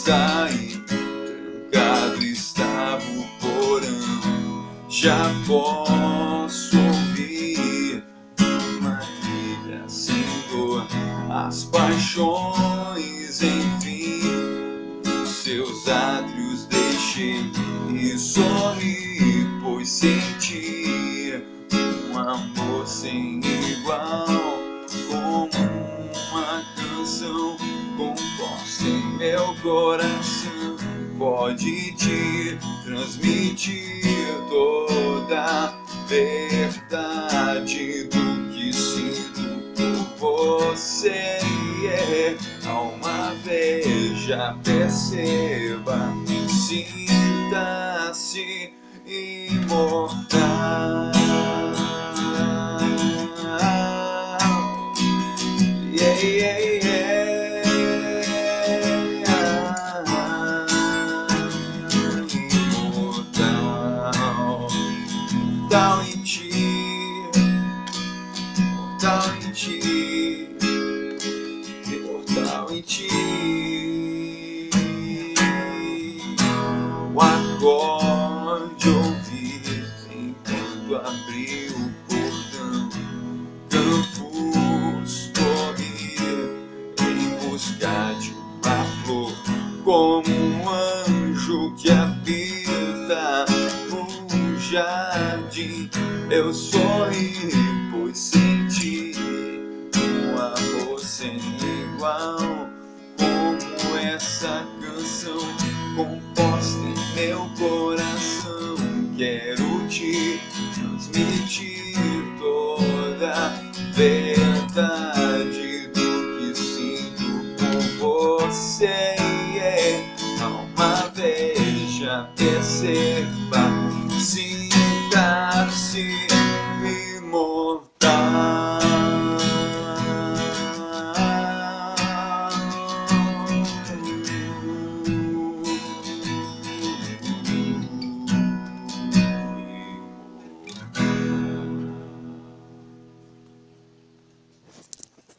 saí, trancado estava o porão. Já posso ouvir uma trilha sem dor, as paixões, enfim, os seus átrios deixei e sorri, pois senti um amor sem igual, como uma canção composta em meu coração. Pode te transmitir toda a verdade do que sinto por você. Alma, veja, perceba, sinta-se imortal. Yeah, yeah, yeah. Imortal. Mortal em ti, mortal em ti, imortal em ti. O acorde ouvir enquanto abri o portão, campos correr em busca de uma flor, como um anjo que habita um jardim. Eu sorri, pois senti um amor sem igual, como essa canção composta em meu coração. Quero te transmitir toda a verdade